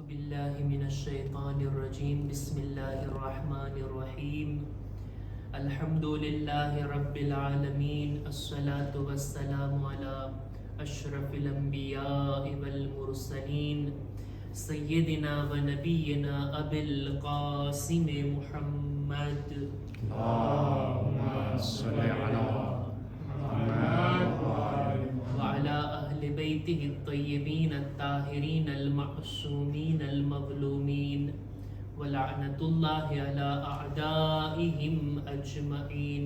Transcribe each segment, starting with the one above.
بالله من الشيطان الرجيم بسم الله الرحمن الرحيم الحمد لله رب العالمين الصلاة والسلام على أشرف الأنبياء والمرسلين سيدنا ونبينا أبي القاسم محمد اللهم صل على محمد وعلى أهل بيته الطيبين الطاهرين المعصومين المظلومين ولعنة الله على أعدائهم أجمعين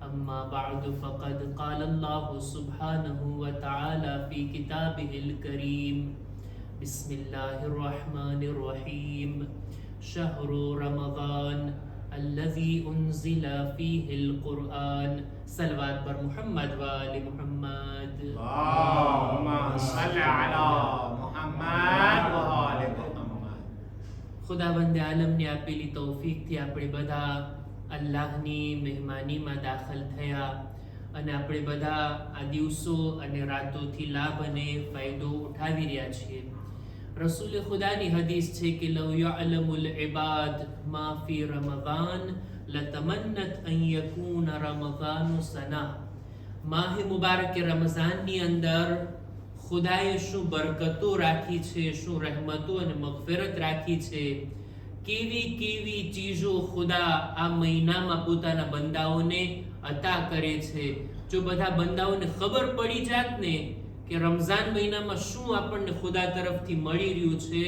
أما بعد فقد قال الله سبحانه وتعالى في كتابه الكريم بسم الله الرحمن الرحيم شهر رمضان الذي أنزل فيه القرآن صلوات بر محمد وآل محمد اللهم صل على محمد وآل محمد. ખુદાવંદે આલમને આપેલી તૌફીકથી આપણે બધા અલ્લાહની મહેમાનીમાં દાખલ થયા અને આપણે બધા આ દિવસો અને રાતોથી લાભ અને ફાયદો ઉઠાવી રહ્યા છીએ. રસૂલ ખુદાની હદીસ છે કે લવ યઅલમુલ ઇબાદ મા ફી રમઝાન લતમન્નત અન યકૂન રમઝાનુ સના. માહે મુબારક રમઝાનની અંદર ખુદાએ શું બરકતો રાખી છે, શું રહેમતો અને મગફિરત રાખી છે, કેવી કેવી ચીજો ખુદા આ મહિનામાં પોતાના બંદાઓને અતા કરે છે. જો બધા બંદાઓને ખબર પડી જાત ને કે રમઝાન મહિનામાં શું આપણને ખુદા તરફથી મળી રહ્યું છે,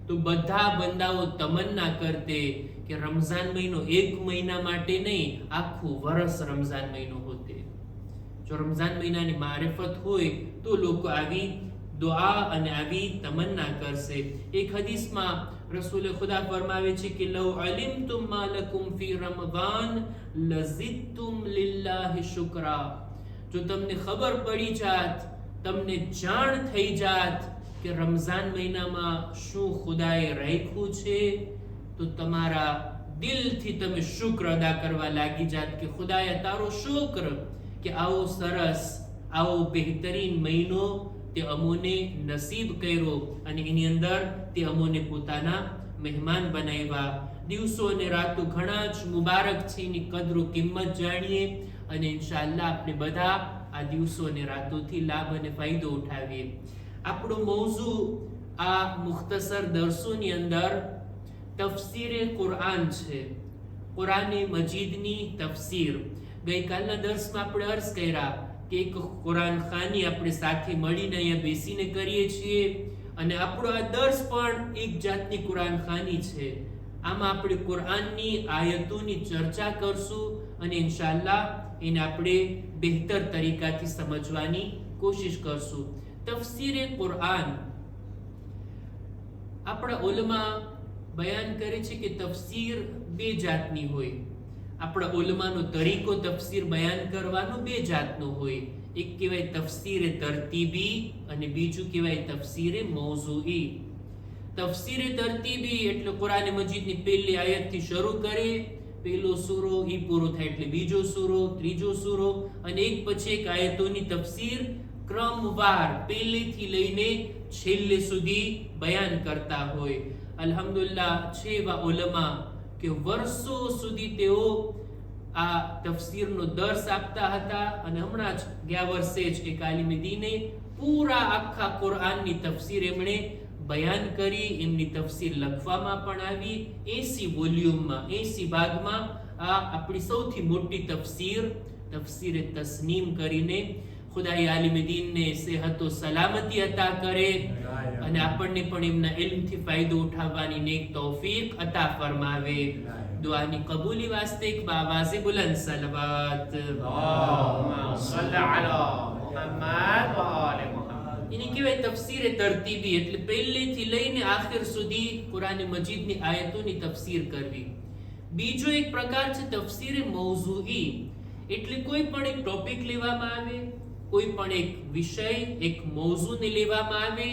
તો બધા બંદાઓ તમન્ના કરતે કે રમઝાન મહિનો એક મહિના માટે નહીં, આખું વર્ષ રમઝાન મહિનો હોતે. જો રમઝાન મહિનાની મારિફત હોય તો લોકો આવી દુઆ અને આવી તમન્ના કરશે. એક હદીસમાં રસૂલ ખુદા ફરમાવે છે કે લવ અલિમતુમ મા લકુમ ફી રમઝાન લઝિદતુમ લિલ્લાહી શુક્રા. જો તમને ખબર પડી જાત, તમને જાણ થઈ જાત કે રમઝાન મહિનામાં શું ખુદાએ રાખ્યું છે, તો તમારા દિલથી તમે શુક્ર અદા કરવા લાગી જાત કે ખુદાએ તારો શુક્ર કે આવો સરસ, આવો બહેતરીન મહિનો તે અમોને નસીબ કર્યો અને એની અંદર તે અમોને પોતાના મહેમાન બનાવ્યા. દિવસો અને રાતો ઘણા જ મુબારક છે, એની કદરો કિંમત જાણીએ અને ઇન્શાઅલ્લાહ આપણે બધા આ દિવસો અને રાતોથી લાભ અને ફાયદો ઉઠાવીએ. આપણો મૌઝુ આ મુખ્તસર દર્સોની અંદર તફસીરે કુરઆન છે, કુરાને મજીદની તફસીર. ગઈકાલના દર્સમાં આપણે અર્ઝ કર્યા કે એક કુરાન ખાની આપણે સાથે મળીને અહીંયા બેસીને કરીએ છીએ અને આપણો આ દર્સ પણ એક જાતની કુરાન ખાની છે. આમાં આપણે કુરાનની આયતોની ચર્ચા કરશું અને ઇન્શાઅલ્લાહ એને આપણે બહેતર તરીકાથી સમજવાની કોશિશ કરશું. તફસીરે કુરાન આપણા ઉલમા બયાન કરે છે કે તફસીર બે જાતની હોય. આપણા ઉલમાનો તરીકો તફસીર બયાન કરવાનો બે જાતનો હોય. એક કહેવાય તફસીરે તરતીબી અને બીજું કહેવાય તફસીરે મૌઝૂઈ. તફસીરે તરતીબી એટલે કુરાન મજીદની પહેલી આયતથી શરૂ કરે, પહેલો સૂરો ઈ પૂરો થાય એટલે બીજો સૂરો, ત્રીજો સૂરો અને એક પછી એક આયતોની તફસીર ક્રમવાર પહેલેથી લઈને છેલ્લે સુધી બયાન કરતા હોય. અલ્હમ્દુલિલ્લાહ છે એવા ઉલમા કે વર્ષો સુધી તેઓ આ તફસીરનો દર્સ આપતા હતા અને હમણાં જ ગયા વર્ષે જ એક આલિમે દીને પૂરા આખા કુરઆનની તફસીર એમણે બયાન કરી. એમની તફસીર લખવામાં પણ આવી 80 વોલ્યુમમાં, 80 ભાગમાં. આ આપણી સૌથી મોટી તફસીર તફસીરે તસ્નીમ કરીને ખુદાએ આલિમે દીનને સેહતો સલામતી અતા કરે અને આપણને પણ એમના ઇલ્મથી ફાયદો ઉઠાવવાની નેક તૌફીક અતા ફરમાવે. દુઆની કબૂલી વાસ્તે એક બાવાઝે બુલંદ સલવાત. اللهم صل على محمد وآل محمد. એને કહેવાય તફસીરે તરતીબી એટલે પહેલેથી લઈને આખિર સુધી કુરાન મજીદની આયતોની તફસીર કરવી. બીજો એક પ્રકાર છે તફસીરે મૌઝૂઈ એટલે કોઈ પણ એક ટોપિક લેવામાં આવે, કોઈ પણ એક વિષય, એક મૌઝૂને લેવામાં આવે,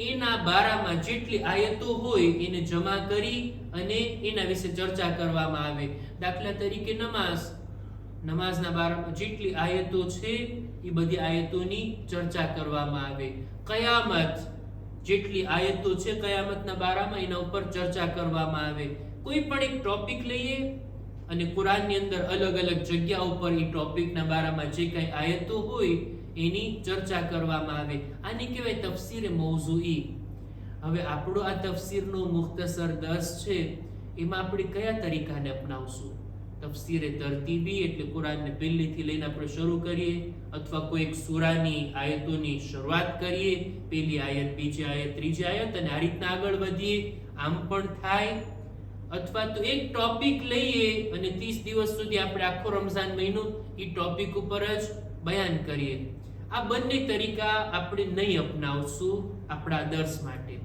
એના બારામાં જેટલી આયતો હોય એને જમા કરી અને એના વિશે ચર્ચા કરવામાં આવે. દાખલા તરીકે નમાઝના બારામાં જેટલી આયતો છે એ બધી આયતોની ચર્ચા કરવામાં આવે. કયામત જેટલી આયતો છે કયામતના બારામાં એના ઉપર ચર્ચા કરવામાં આવે. કોઈ પણ એક ટોપિક લઈએ અને કુરાનની અંદર અલગ અલગ જગ્યા ઉપર એ ટોપિકના બારામાં જે કઈ આયતો હોય એની ચર્ચા કરવામાં આવે. આને કહેવાય તફસીરે મૌઝૂઈ. હવે આપણો આ તફસીરનો મુખ્તસર દર્સ છે, એમાં આપણે કયા તરીકાને અપનાવશું? તફસીરે તરતીબી એટલે કુરાનને પહેલીથી લઈને આપણે શરૂ કરીએ, અથવા કોઈ એક સૂરાની આયતોની શરૂઆત કરીએ, પહેલી આયત, બીજી આયત, ત્રીજી આયત, અને આ રીતના આગળ વધીએ, આમ પણ થાય. અથવા તો એક ટોપિક લઈએ અને 30 દિવસ સુધી આપણે આખો રમઝાન મહિનો એ ટોપિક ઉપર જ બયાન કરીએ. આ બંને તરીકા આપણે નહીં અપનાવશું આપણા દર્સ માટે.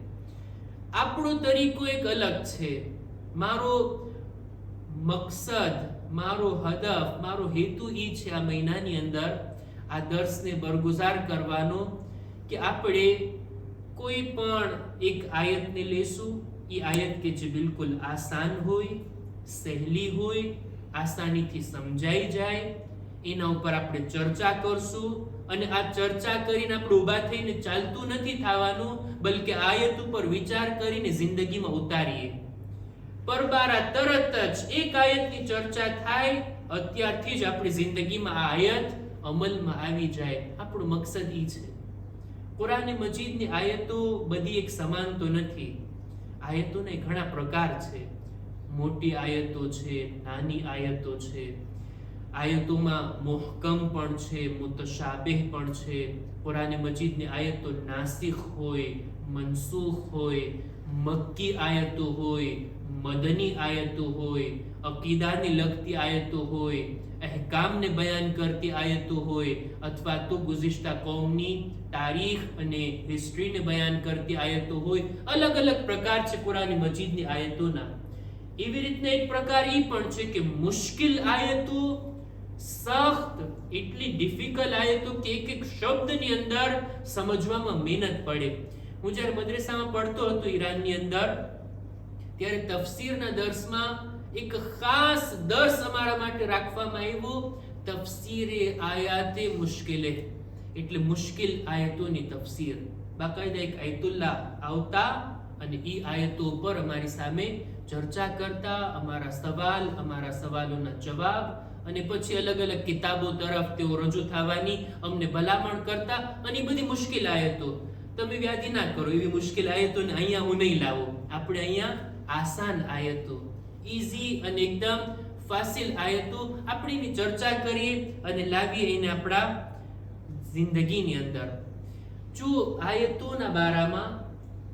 આપણો તરીકો એક અલગ છે. મારો મકસદ, મારો હદફ, મારો હેતુ ઈ છે આ મહિનાની અંદર આ દર્સને બરગુજાર કરવાનો કે આપણે કોઈ પણ એક આયતને લેશું, એ આયત કે જે બિલકુલ આસાન હોય, સહેલી હોય, આસાનીથી સમજાઈ જાય, એના ઉપર આપણે ચર્ચા કરશું. અને આ ચર્ચા કરીને આપણે ઊભા થઈને ચાલતું નથી થવાનું, બલકે આયત ઉપર વિચાર કરીને જિંદગીમાં ઉતારીએ. પરબારા તરત જ એક આયતની ચર્ચા થાય, અત્યારથી જ આપણી જિંદગીમાં આ આયત અમલમાં આવી જાય. આપણો મકસદ ઈ છે. કુરાન મજીદની આયતો બધી એક સમાન તો નથી. આયતોના ઘણા પ્રકાર છે. મોટી આયતો છે, નાની આયતો છે. આયતોમાં મુહકમ પણ છે, મુતશાબિહ પણ છે. કુરાન મજીદની આયતો નાસિખ હોય, મનસૂખ હોય, મક્કી આયતો હોય, મદની આયતો હોય, અકીદાને લગતી આયતો હોય, અહેકામને બયાન કરતી આયતો હોય, અથવા તો ગુઝિશ્તા કૌમની તારીખ અને હિસ્ટ્રીને બયાન કરતી આયતો હોય. અલગ અલગ પ્રકાર છે કુરાન મજીદની આયતોના. એવી રીતના એક પ્રકાર એ પણ છે કે મુશ્કિલ આયતો, સખ્ત, એટલી ડિફિકલ્ટ આયતો કે એક એક શબ્દની અંદર સમજવામાં મહેનત પડે. હું જ્યારે મદ્રસામાં પડતો હતો ઈરાનની અંદર, ત્યારે તફસીરના દર્સમાં એક ખાસ દર્સ અમારા માટે રાખવામાં આવ્યો, તફસીરે આયાતે મુશ્કિલે, એટલે મુશ્કિલ આયતોની તફસીર. બાકાયદા એક આયતુલ્લાહ આવતા અને એ આયતો ઉપર અમારી સામે ચર્ચા કરતા, અમારા સવાલ, અમારા સવાલોના જવાબ, અને પછી અલગ અલગ કિતાબો તરફ તેઓ રજૂ થવાની અમને ભલામણ કરતા. અને એ બધી મુશ્કેલ આયતો તમે વ્યાધિ ના કરો, એવી મુશ્કેલ આયતોને અહીંયા હું નહીં લાવો. આપણે અહીંયા આસાન આયતો, ઈઝી અને એકદમ ફાસિલ આયતો આપણે એની ચર્ચા કરીએ અને લાવીએ એને આપણા જિંદગીની અંદર. જો આયતોના બારામાં,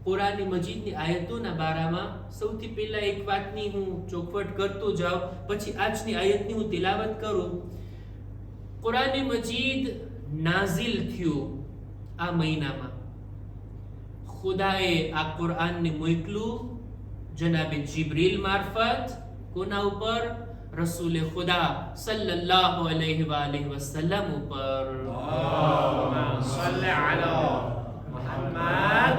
કુરાન મજીદની આયતોના બારામાં સૌથી પહેલા એક વાતની હું ચોખવટ કરતો જાઉં, પછી આજની આયતની હું તિલાવત કરું. કુરાન મજીદ નાઝિલ થયું આ મહિનામાં. ખુદાએ આ કુરાનને મોકલું જનાબે જિબ્રીલ મારફત. કોના ઉપર? રસૂલે ખુદા સલ્લલ્લાહુ અલૈહિ વસલ્લમ ઉપર. અલ્લાહુમ્મા સલ્લી અલા મુહમ્મદ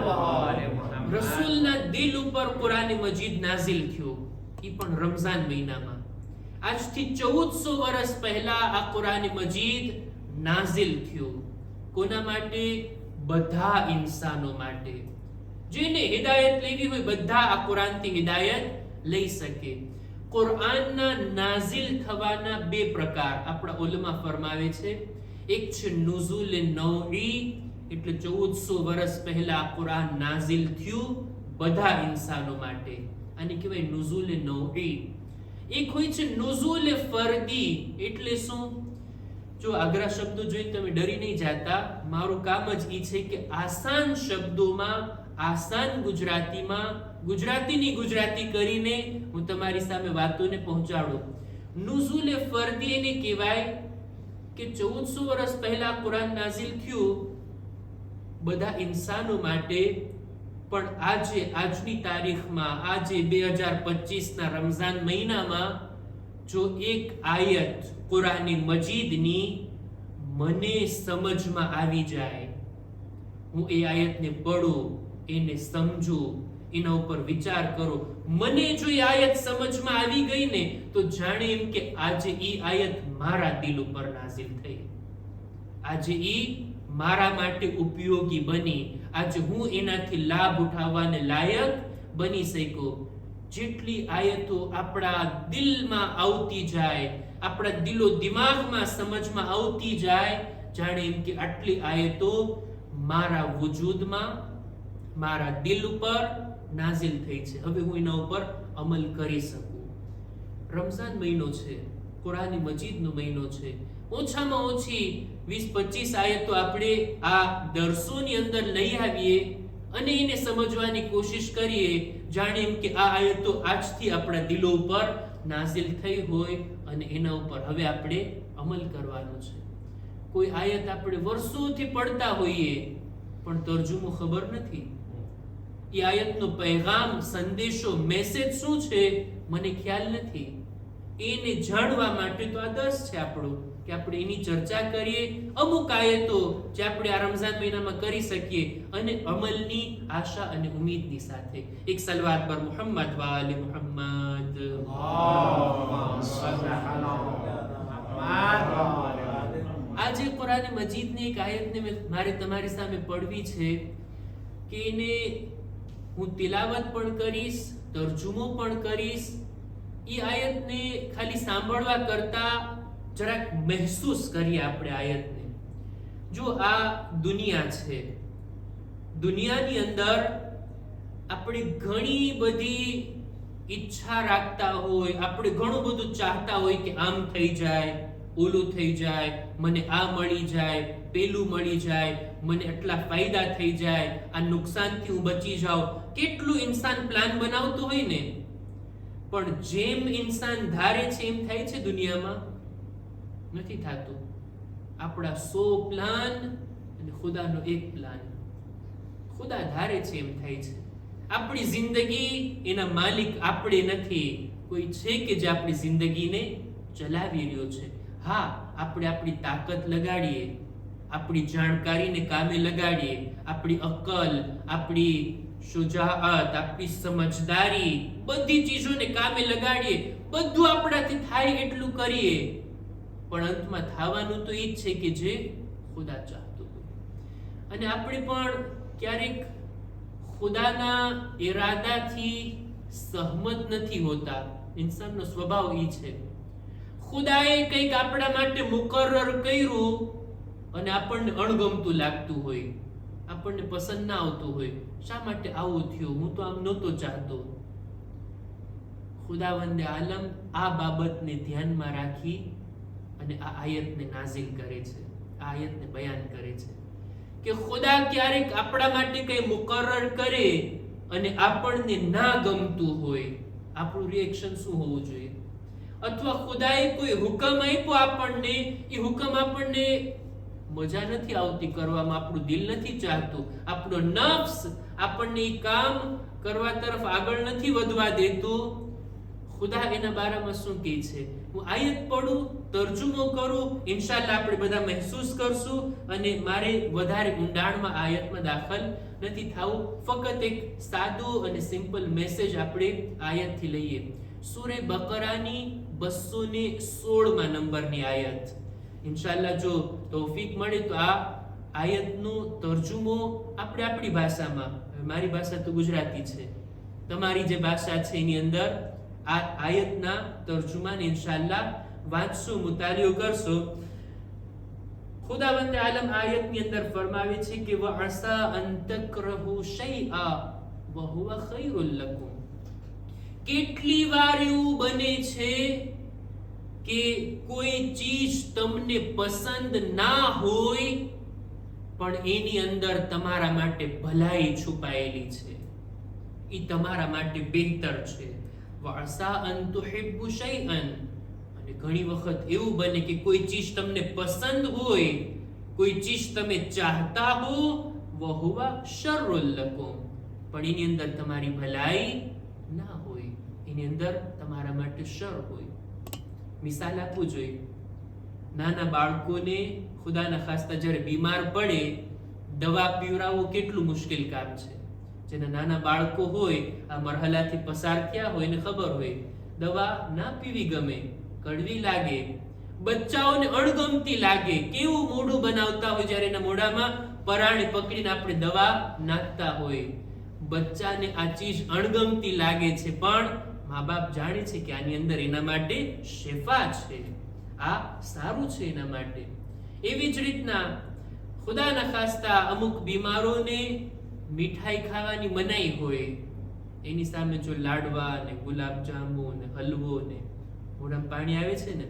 વ આલે મુહમ્મદ. રસૂલના દિલ ઉપર કુરાન મજીદ નાઝિલ થયું, એ પણ રમઝાન મહિનામાં. આજથી 1400 વર્ષ પહેલા આ કુરાન મજીદ નાઝિલ થયું. કોના માટે? બધા ઇન્સાનો માટે. જેને હિદાયત લેવી હોય બધા આ કુરાનથી હિદાયત લઈ શકે. કુરાનના નાઝિલ થવાના બે પ્રકાર આપણા ઉલમા ફરમાવે છે. એક છે નુઝુલ નૌઈ, એટલે 1400 વર્ષ પહેલા કુરાન નાઝિલ થયું બધા ઇન્સાનો માટે, આને કહેવાય નુઝુલ નૌઈ. એક હોય છે નુઝુલ ફરદી, એટલે શું? જો અઘરા શબ્દો જોઈને તમે ડરી નહીં જાતા. મારું કામ જ એ છે કે આસાન શબ્દોમાં, આસાન ગુજરાતીમાં, ગુજરાતીની ગુજરાતી કરીને હું તમારી સામે વાતોને પહોંચાડું. નુઝુલ ફરદી એને કહેવાય કે 1400 વર્ષ પહેલા કુરાન નાઝિલ થયું બધા ઇન્સાનો માટે, પણ આજે, આજની તારીખમાં, આજે 2025 ના રમઝાન મહિનામાં જો એક આયત કુરાન મજીદની મને સમજમાં આવી જાય, હું એ આયતને પડું, એને સમજું, એના ઉપર વિચાર કરો, મને જો એ આયત સમજમાં આવી ગઈ ને તો જાણે એમ કે આજે એ આયત મારા દિલ ઉપર નાઝિલ થઈ, આજે એ મારા માટે ઉપયોગી બની, આજે હું એનાથી લાભ ઉઠાવવાને લાયક બની શક્યો. જેટલી આયતો આપણા દિલમાં આવતી જાય, આપણા દિલો દિમાગમાં સમજમાં આવતી જાય, જાણે એમ કે આટલી આયતો મારા વજૂદમાં, મારા દિલ ઉપર નાઝિલ થઈ છે, હવે હું એના ઉપર અમલ કરી શકું. રમઝાન મહિનો છે, કુરાન મજીદનો મહિનો છે. ઓછામાં ઓછી 20-25 આયતો આપણે આ દર્શોની અંદર લઈ આવીએ અને એને સમજવાની કોશિશ કરીએ, જાણે એમ કે આ આયતો આજથી આપણા દિલો ઉપર નાઝિલ થઈ હોય અને એના ઉપર હવે આપણે અમલ કરવાનો છે. કોઈ આયત આપણે વર્ષોથી પડતા હોઈએ પણ તર્જુમો ખબર નથી, એ આયતનો પૈગામ, સંદેશો, મેસેજ શું છે મને ખ્યાલ નથી. એને જાણવા માટે તો આ દર્સ છે આપણો, કે આપણે એની ચર્ચા કરીએ, અમુક આયતો જે આપણે આ રમઝાન મહિનામાં કરી શકીએ અને અમલની આશા અને ઉમ્મીદની સાથે. એક સલવાત પર મુહમ્મદ વાલે મુહમ્મદ. આજે કુરાન મજીદની એક આયતને મારે તમારી સામે પડવી છે કે એને હું તિલાવત પણ કરીશ, તર્જુમો પણ કરીશ. એ આયતને ખાલી સાંભળવા કરતા જરાક મહેસૂસ કરીએ આપણે આયતને. જો આ દુનિયા છે, દુનિયાની અંદર આપણે ઘણી બધી ઈચ્છા રાખતા હોય, આપણે ઘણું બધું ચાહતા હોય કે આમ થઈ જાય, ઓલું થઈ જાય, મને આ મળી જાય, પેલું મળી જાય, મને એટલા ફાયદા થઈ જાય, આ નુકસાનથી હું બચી જાઉં. કેટલું ઇન્સાન પ્લાન બનાવતો હોય ને, પણ જેમ ઇન્સાન ધારે છે એમ થાય છે દુનિયામાં નથી થતું. આપણા 100 પ્લાન અને ખુદાનો એક પ્લાન. ખુદા ધારે છે એમ થાય છે. આપણી જિંદગી એના માલિક આપણે નથી, કોઈ છે કે જે આપણી જિંદગીને ચલાવી રહ્યો છે. હા, આપણે આપણી તાકાત લગાડીએ, આપણી જાણકારીને કામે લગાડીએ, આપણી અક્કલ, આપણી શુજાઅત, આપણી સમજદારી, બધી ચીજોને કામે લગાડીએ, બધું આપણાથી થાય એટલું કરીએ, પણ અંતમાં થવાનું તો એ જ છે કે જે ખુદા ચાહતો હોય. અને આપણે પણ ક્યારેક ખુદાના ઈરાદાથી સહમત નથી હોતા. ઇન્સાનનો સ્વભાવ એ છે. ખુદાએ કંઈક આપણા માટે મુકર્રર કર્યું અને આપણને અણગમતું લાગતું હોય, આપણને પસંદ ના આવતું હોય. શા માટે આવું થયું? હું તો આમ નહોતો ચાહતો. ખુદાવંદે આલમ આ બાબતને ધ્યાનમાં રાખી અને આ આયતને નાઝિલ કરે છે, આ આયતને બયાન કરે છે કે ખુદા ક્યારેક આપણા માટે કંઈ મુકર્રર કરે અને આપણને ના ગમતું હોય, આપણું રિએક્શન શું હોવું જોઈએ? અથવા ખુદાએ કોઈ હુકમ આપ્યો આપણને, એ હુકમ આપણને મજા નથી આવતી કરવામાં, આપણું દિલ નથી ચાહતું, આપણો નફ્સ આપણને એ કામ કરવા તરફ આગળ નથી વધવા દેતું. ખુદા એના બારામાં શું કહે છે? હું આયત પડું, તર્જુમો કરું, ઇન્શાલ્લાહ આપણે બધા મહેસૂસ કરશું. અને મારે વધારે ઊંડાણમાં આયતમાં દાખલ નથી થવું, ફક્ત એક સાદો અને સિમ્પલ મેસેજ આપણે આયતથી લઈએ. સૂરે બકરાની 216 નંબરની આયત. ઇન્શાલ્લાહ જો તૌફીક મળે તો આ આયતનો તર્જુમો આપણે આપણી ભાષામાં, મારી ભાષા તો ગુજરાતી છે, તમારી જે ભાષા છે એની અંદર આ આયતના તર્જુમાને ઇન્શાલ્લાહ વાંચશું, મુતાલિયો કરશો. ખુદાવંદ આલમ આયતની અંદર ફરમાવે છે કે વઅસા અન તકરહુ શૈઆ વહુવા ખૈરુલ લકુમ. કેટલી વાર એવું બને છે કે કોઈ ચીજ તમને પસંદ ના હોય પણ એની અંદર તમારા માટે ભલાઈ છુપાયેલી છે, એ તમારા માટે બહેતર છે. વઅસા અન તુહિબ્બુ શૈઅન. અને ઘણી વખત એવું બને કે કોઈ ચીજ તમને પસંદ હોય, કોઈ ચીજ તમે ચાહતા હો, વહુવા શર્રુલ લકુમ, પણ એની અંદર તમારી ભલાઈ ના હોય, એની અંદર તમારા માટે શર હોય. મિસાલ આપવું જોઈએ. નાના બાળકોને ખુદાના ખાસ્તા જ્યારે બીમાર પડે, દવા પીવડાવવું કેટલું મુશ્કેલ કામ છે. જેના નાના બાળકો હોય, આ મરહલાથી પસાર થયા હોય, એને ખબર હોય દવા ના પીવી ગમે, કડવી લાગે, બચ્ચાઓને અણગમતી લાગે, કેવું મોઢું બનાવતા હોય જ્યારે એના મોઢામાં પરાણે પકડીને આપણે દવા નાખતા હોય. બચ્ચાને આ ચીજ અણગમતી લાગે છે, પણ મા બાપ જાણે છે કે આની અંદર એના માટે શિફા છે, આ સારું છે એના માટે. એવી જ રીતના ખુદાના ખાસ્તા અમુક બીમારોને મીઠાઈ ખાવાની મનાઈ હોય, એની સામે જો લાડવા ને ગુલાબજાંબુ ને હલવો ને મોઢામાં પાણી આવે છે ને,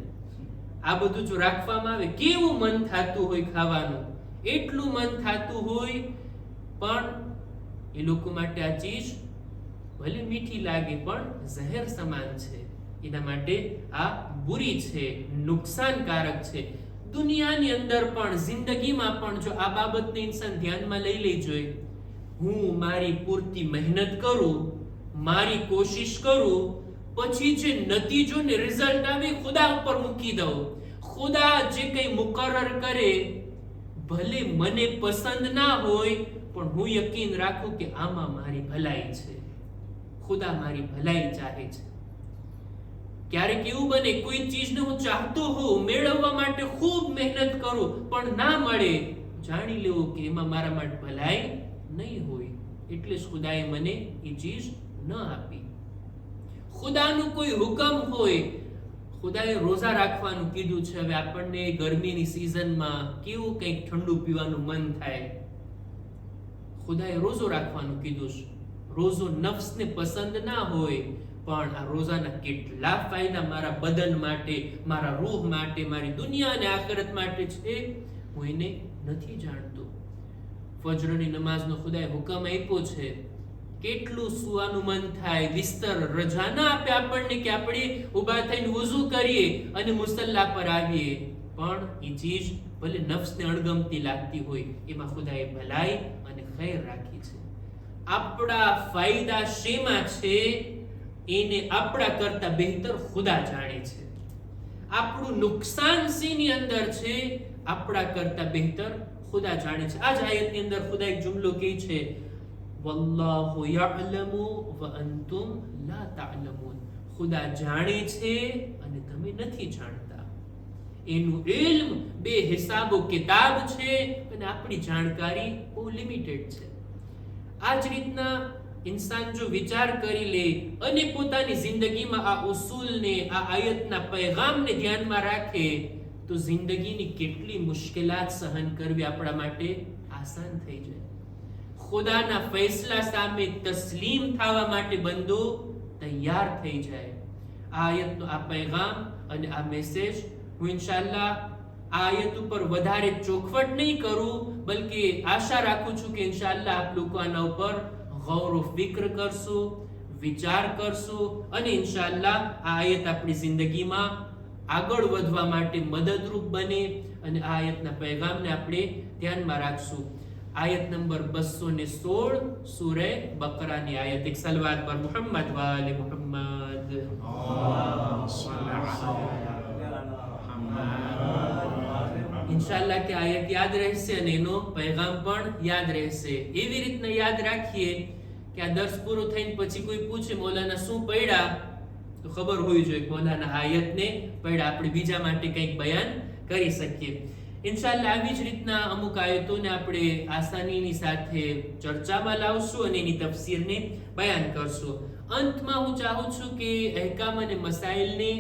આ બધું જો રાખવામાં આવે, કેવું મન થતું હોય ખાવાનું, એટલું મન થતું હોય, પણ એ લોકો માટે આ ચીજ ભલે મીઠી લાગે પણ ઝહેર સમાન છે. એના માટે આ બુરી છે, નુકસાનકારક છે. દુનિયાની અંદર પણ, જિંદગીમાં પણ જો આ બાબતને ઇન્સાન ધ્યાનમાં લઈ લે જોઈએ, હું મારી પૂરતી મહેનત કરું, મારી કોશિશ કરું, પછી જે નતીજો ને રિઝલ્ટ આવે ખુદા ઉપર મૂકી દઉં. ખુદા જે કંઈ મુકરર કરે ભલે મને પસંદ ના હોય, પણ હું યકીન રાખું કે આમાં મારી ભલાઈ છે, ખુદા મારી ભલાઈ ચાહે છે. ક્યારેક એવું બને કોઈ ચીજને હું ચાહતો હોઉં, મેળવવા માટે ખૂબ મહેનત કરું, પણ ના મળે, જાણી લેવું કે એમાં મારા માટે ભલાઈ નહીં હોય, એટલે જ ખુદાએ મને એ ચીજ ન આપી. ખુદાનું કોઈ હુકમ હોય, ખુદાએ રોઝા રાખવાનું કીધું છે. હવે આપણને ગરમીની સિઝનમાં કેવું કંઈક ઠંડુ પીવાનું મન થાય, ખુદાએ રોઝો રાખવાનું કીધું છે. રોઝો નફ્સને પસંદ ના હોય, પણ આ રોઝાના કેટલા ફાયદા મારા બદન માટે, મારા રૂહ માટે, મારી દુનિયા અને આખિરત માટે છે, હું એને નથી જાણતો. ફજરની નમાઝનો ખુદાએ હુકમ આપ્યો છે, કેટલું સુવાનું મન થાય, વિસ્તર રજા ના આપે આપણને કે આપણે ઊભા થઈને વુઝુ કરીએ અને મુસલ્લા પર આવીએ, પણ એ ચીજ ભલે નફ્સને અણગમતી લાગતી હોય, એમાં ખુદાએ ભલાઈ અને ખૈર રાખી છે. આપણા ફાયદા શેમાં છે એને આપણા કરતા બહેતર ખુદા જાણે છે. આપણું નુકસાન શેની અંદર છે આપણા કરતા બહેતર ખુદા જાણે છે. આ જ આયતની અંદર ખુદા એક જુમલો કહે છે, વલ્લાહુ યઅલમુ વ અંતુમ લા તઅલમૂન. ખુદા જાણે છે અને તમે નથી જાણતા. એનું ઇલ્મ બે હિસાબો કિતાબ છે અને આપણી જાણકારી બહુ લિમિટેડ છે. આ જ રીતના ઇન્સાન જો વિચાર કરી લે અને પોતાની જિંદગીમાં આ ઉસૂલને, આ આયતના પૈગામને ધ્યાનમાં રાખે, તો જિંદગીની કેટલી મુશ્કેલાત સહન કરવી આપણા માટે આસાન થઈ જાય. ખુદાના ફૈસલા સામે તસ્લીમ થવા માટે બંદો તૈયાર થઈ જાય. આ આયતનો આ પૈગામ અને આ મેસેજ હું ઇન્શાઅલ્લાહ આ આયત ઉપર વધારે ચોખવટ નહીં કરું, બલકે આશા રાખું છું કે ઇન્શાઅલ્લાહ આપ લોકો આના ઉપર ગૌર ફિક્ર કરશો, વિચાર કરશો અને ઇન્શાઅલ્લાહ આ આયત આપણી જિંદગીમાં આગળ વધવા માટે મદદરૂપ બને અને આ આયતના પૈગામને આપણે ધ્યાનમાં રાખશું. આયત નંબર 216 સૂરે બકરાની આયત. એક સલવાત પર મુહમ્મદ વાલે મુહમ્મદ. ઇન્શાઅલ્લાહ કે આયત યાદ રહેશે અને એનો પૈગામ પણ યાદ રહેશે. એવી રીતના યાદ રાખીએ કે આ દર્સ પૂરો થઈને પછી કોઈ પૂછે મૌલાના શું પડ્યા, તો ખબર હોવી જોઈએ કે મૌલાના આયતને પડ્યા, આપણે બીજા માટે કંઈક બયાન કરી શકીએ. ઇન્શાઅલ્લાહ આવી જ રીતના અમુક આયતોને આપણે આસાનીની સાથે ચર્ચામાં લાવશું અને એની તફસીરને બયાન કરશું. અંતમાં હું ચાહું છું કે અહેકામ અને મસાઇલને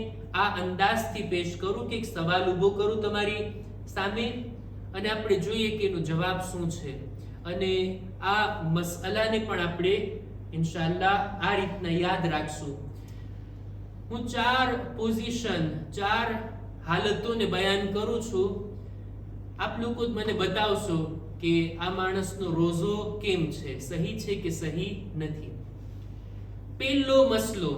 આ અંદાજથી પેશ કરું કે એક સવાલ ઊભો કરું તમારી સામે અને આપણે જોઈએ કે એનો જવાબ શું છે, અને આ મસલાને પણ આપણે ઇન્શાઅલ્લાહ આ રીતના યાદ રાખશું. હું 4 પોઝિશન, 4 હાલતોને બયાન કરું છું. આપ લોકો મને બતાવશો કે આ માણસનો રોઝો કેમ છે, સહી છે કે સહી નથી. પહેલો મસલો,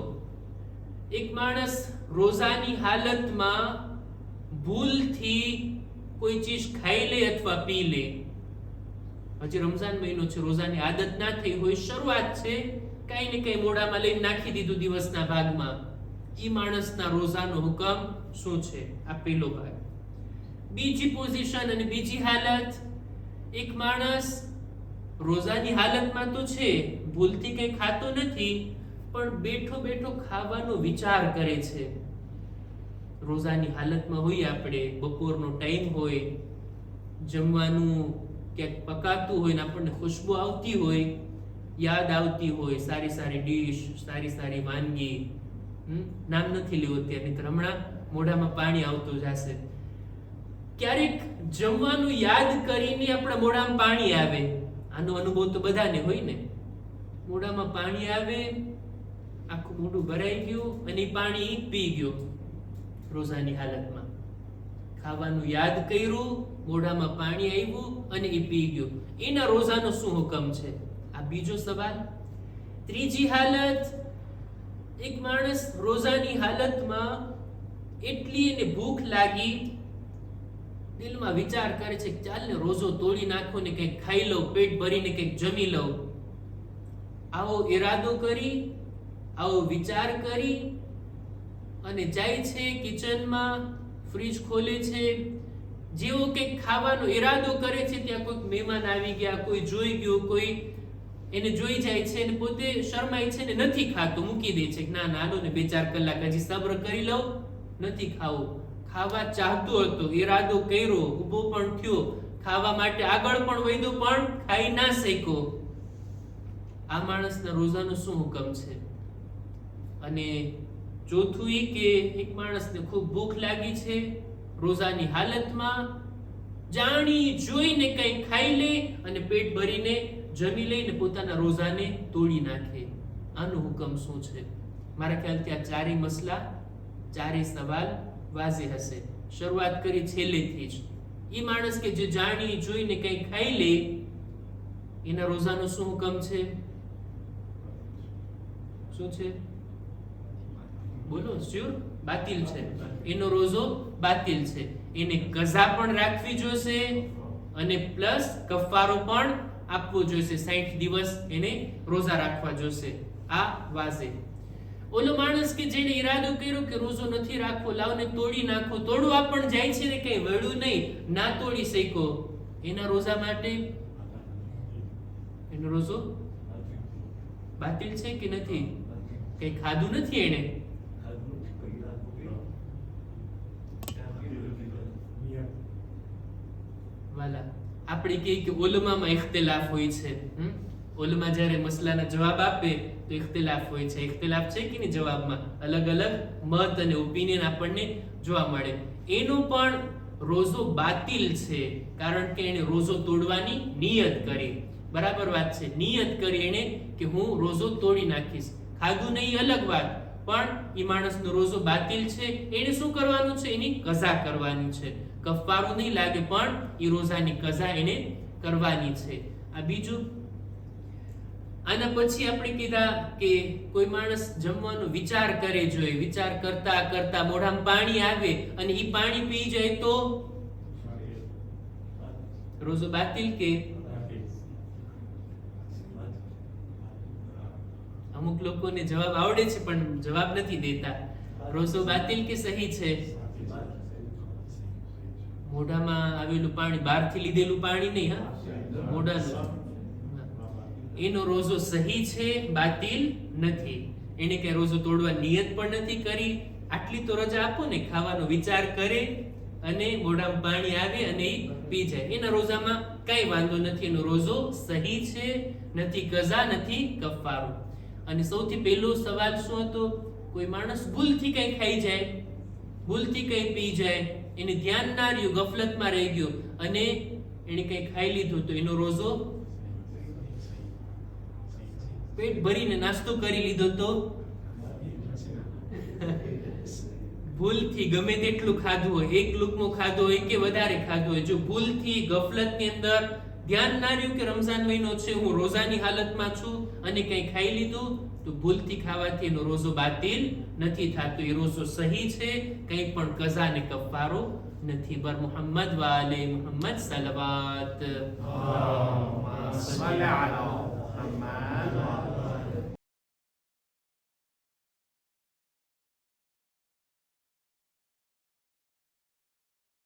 એક માણસ રોઝાની હાલતમાં ભૂલથી કોઈ ચીજ ખાઈ લે અથવા પી લે. હજી રમઝાન મહિનો છે, રોઝાની આદત ના થઈ હોય, શરૂઆત છે, કઈ ને કઈ મોઢામાં લઈને નાખી દીધું દિવસના ભાગમાં, ઈ માણસના રોઝાનો હુકમ શું છે? આ પહેલો ભાગ. બીજી પોઝિશન અને બીજી હાલત, એક માણસ રોઝાની હાલતમાં તો છે, ભૂલથી કંઈ ખાતો નથી, પણ બેઠો બેઠો ખાવાનો વિચાર કરે છે. રોઝાની હાલતમાં હોઈએ આપણે, બપોરનો ટાઈમ હોય, જમવાનું ક્યાંક પકાતું હોય ને આપણને ખુશ્બુ આવતી હોય, યાદ આવતી હોય, સારી સારી ડીશ, સારી સારી વાનગી, નામ નથી લેવું અત્યારે, નહીંતર હમણાં મોઢામાં પાણી આવતું જશે. ક્યારેક જમવાનું યાદ કરીને આપણા મોઢામાં પાણી આવે. આનો અનુભવ તો બધાને હોય ને. મોઢામાં પાણી આવે, આખું મોઢું ભરાઈ ગયું અને ઈ પાણી પી ગયો. રોઝાની હાલતમાં ખાવાનું યાદ કર્યું, મોઢામાં પાણી આવ્યું અને એ પી ગયો. એના રોઝાનો શું હુકમ છે? આ બીજો સવાલ. ત્રીજી હાલત, એક માણસ રોઝાની હાલતમાં એટલી એને ભૂખ લાગી, દિલમાં વિચાર કરે છે કે ચાલ ને રોઝો તોડી નાખો ને કંઈક ખાઈ લઉં, પેટ ભરીને કંઈક જમી લઉં. આવો ઈરાદો કરી, આવો વિચાર કરી અને જાય છે કિચનમાં, ફ્રીજ ખોલે છે. જેવો કંઈક ખાવાનો ઈરાદો કરે છે ત્યાં કોઈક મહેમાન આવી ગયા, કોઈ જોઈ ગયું, કોઈ એને જોઈ જાય છે અને પોતે શરમાય છે ને નથી ખાતો, મૂકી દે છે કે ના ના, હાલો ને 2-4 કલાક હજી સબ્ર કરી લઉં, નથી ખાવું. ખાવા ચાહતો હતો, ઈરાદો કર્યો, ઊભો પણ થયો, ખાવા માટે આગળ પણ વધ્યો, પણ ખાઈ ના શક્યો. આ માણસના રોઝાનો શું હુકમ છે? અને ચોથું એ કે એક માણસને ખૂબ ભૂખ લાગી છે, રોઝાની હાલતમાં જાણી જોઈને કંઈ ખાઈ લે અને પેટ ભરીને જમી લઈને પોતાના રોઝાને તોડી નાખે. આનો હુકમ શું છે? મારા ખ્યાલથી આ ચારેય મસલા, ચારેય સવાલ વાઝે હશે. શરૂઆત કરી છેલ્લેથી જ. એ માણસ કે જે જાણી જોઈને કંઈ ખાઈ લે, એના રોઝાનો શું હુકમ છે? શું છે? બોલો. શ્યોર? બાતિલ છે. એનો રોઝો બાતિલ છે. એને કઝા પણ રાખવી જોશે અને પ્લસ કફારો પણ આપવો જોઈશે. 60 દિવસ એને રોઝા રાખવા જોશે. આ વાઝે. ઓલો માણસ કે જેને ઈરાદો કર્યો કે રોઝો નથી રાખવો, લાવને તોડી નાખો, તોડવા પણ જાય છે ને કઈ વળ્યું નહીં, ના તોડી શક્યો, એના રોઝા માટે એનો રોઝો બાતિલ છે કે નથી? કઈ ખાધું નથી એને? વાલા, આપણે કહીએ કે ઉલમામાં ઇખ્તિલાફ હોય છે. ઉલમા જ્યારે મસલાના જવાબ આપે તો ઇખ્તિલાફ હોય છે. ઇખ્તિલાફ છે કે નહીં જવાબમાં? અલગ અલગ મત અને ઓપિનિયન આપણને જોવા મળે. એનો પણ રોઝો બાતિલ છે, કારણ કે એને રોઝો તોડવાની નિયત કરી. બરાબર વાત છે. નિયત કરી એને કે હું રોઝો તોડી નાખીશ. ખાધું નહીં અલગ વાત, પણ એ માણસનો રોઝો બાતિલ છે. એને શું કરવાનું છે? એની કઝા કરવાની છે. કફારો નહીં લાગે, પણ એ રોઝાની કઝા એને કરવાની છે. આ બીજું. આના પછી આપણે કીધા કે કોઈ માણસ જમવાનો વિચાર કરે, જોઈએ વિચાર કરતા કરતા મોઢામાં પાણી આવે અને એ પાણી પી જાય તો રોઝો બાતિલ કે? અમુક લોકોને જવાબ આવડે છે પણ જવાબ નથી દેતા. રોઝો બાતિલ કે સહી છે? મોઢામાં આવેલું પાણી, બહારથી લીધેલું પાણી નહીં, હા, મોઢાનું. એનો રોઝો સહી છે, બાતિલ નથી. એને કઈ રોઝો તોડવા નિયત પણ નથી કરી. આટલી તો રજા આપો ને, ખાવાનો વિચાર કરે અને મોઢામાં પાણી આવે અને એ પી જાય, એના રોઝામાં કઈ વાંધો નથી. એનો રોઝો સહી છે, નથી કઝા, નથી કફારો. અને સૌથી પહેલો સવાલ શું હતો? કોઈ માણસ ભૂલથી કઈ ખાઈ જાય, ભૂલથી કઈ પી જાય, એને ધ્યાન ના રહ્યું, ગફલતમાં રહી ગયો અને એને કઈ ખાઈ લીધું તો એનો રોઝો, પેટ ભરીને નાસ્તો કરી લીધો તો ભૂલથી ગમે તેટલું ખાધું હોય, એક લુકમો ખાધો હોય કે વધારે ખાધું હોય, જો ભૂલથી ગફલતની અંદર ધ્યાન ના રહ્યું કે રમઝાન મહિનો છે, હું રોઝાની હાલતમાં છું અને કઈ ખાઈ લીધું, તો ભૂલથી ખાવાથી એનો રોઝો બાતિલ નથી થતો. એ રોઝો સહી છે, કઈ પણ કઝા ને કફારો નથી. બર મુહમ્મદ વ આલે મુહમ્મદ સલવાત.